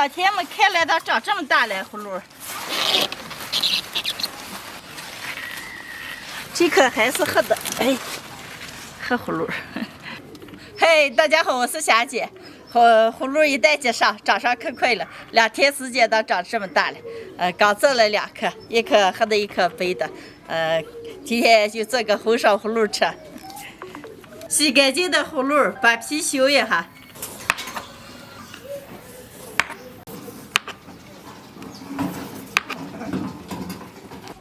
2天没开来，它长这么大了，葫芦。这颗还是黑的，哎，黑葫芦。嘿，大家好，我是霞姐。葫芦一袋接上，长上可快了，2天时间都长这么大了。刚做了2颗，一颗黑的，一颗白的。今天就做个红烧葫芦吃。洗干净的葫芦，把皮修一下。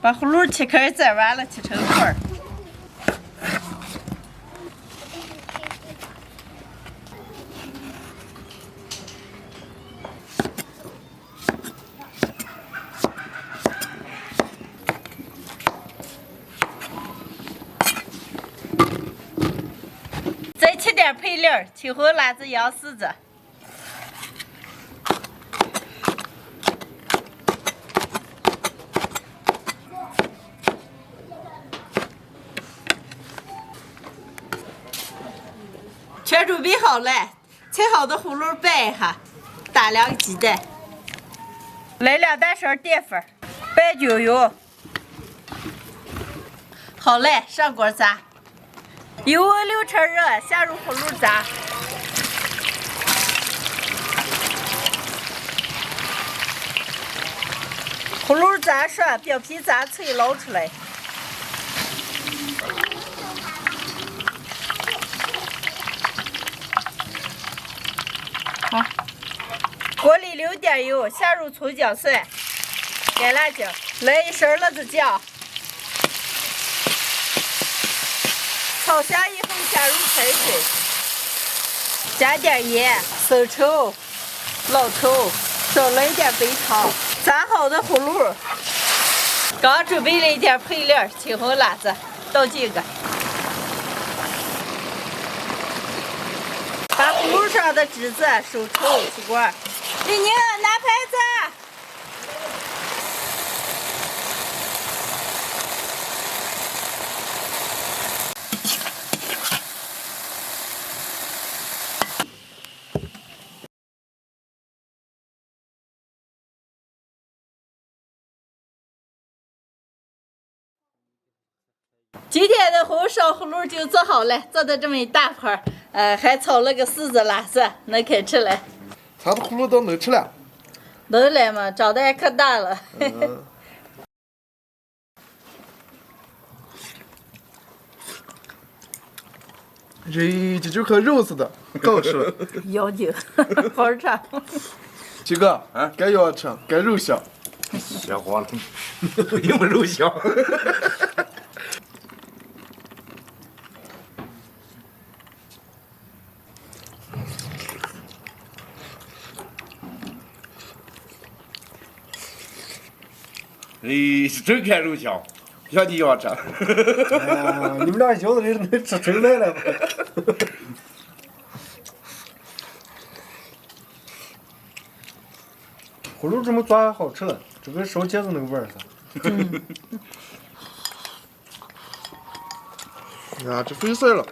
把葫芦切开摘完了，切成块儿。再切点配料：青红辣子、洋柿子。全准备好了，切好的葫芦拌一下，打2个鸡蛋，来2大勺淀粉，半酒油。好嘞，上锅炸，油温6成热，下入葫芦炸。葫芦炸熟，表皮炸脆，捞出来。好，锅里留点油，下入葱姜蒜、干辣椒，来1勺辣子酱。炒香以后加入开水，加点盐、生抽、老抽，少了一点白糖。炸好的葫芦，刚准备了一点配料：青红辣子，倒进去。把葫芦上的汁子收出起锅。李宁，拿牌子。今天的红烧葫芦就做好了，做的这么一大块，还炒了个柿子、辣子，能开吃了。咱的葫芦都能吃了。能来吗？长得还可大了。这就和肉似的，够吃。妖精，好好吃。几个啊？该要吃，该肉香。邪火了，有没肉香？是真看肉香，像你一样吃。哎呀，你们俩小子人能吃出来了吗？葫芦这么做还好吃了，这个烧茄子那个味儿噻。呀，这费事了。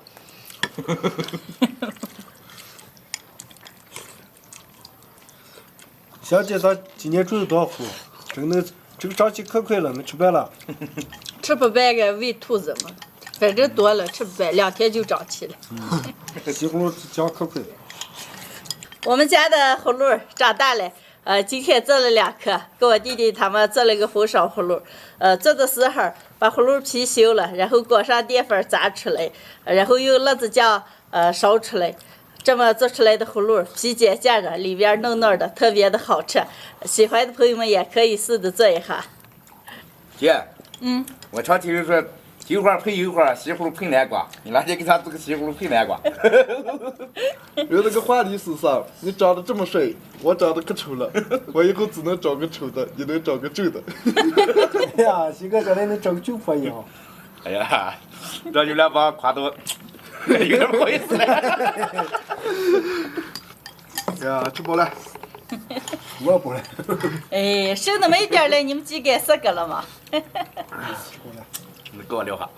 小姐，她今年种的多少葫芦？这个长起可快了，能吃白了。吃不白个喂兔子嘛，反正多了吃不白，2天就长齐了。西葫芦长可快。我们家的葫芦长大了，今天做了2颗，给我弟弟他们做了个红烧葫芦。做的时候把葫芦皮修了，然后裹上淀粉炸出来，然后用辣子酱烧出来。这么做出来的葫芦皮尖尖的，里边嫩嫩的，特别的好吃。喜欢的朋友们也可以试着做一下。姐，我常听人说油花配油花，西葫芦配南瓜。你哪天给咱做个西葫芦配南瓜？有那个话题是啥？你长得这么帅，我长得可丑了，我以后只能找个丑的，你能找个正的。哎呀，西哥将来能找个舅婆一样。哎呀，让你们俩把我夸到有点不好意思了。呀，吃饱了。我不来。哎，剩那么一点了，你们几个4个了吗？你跟我聊哈。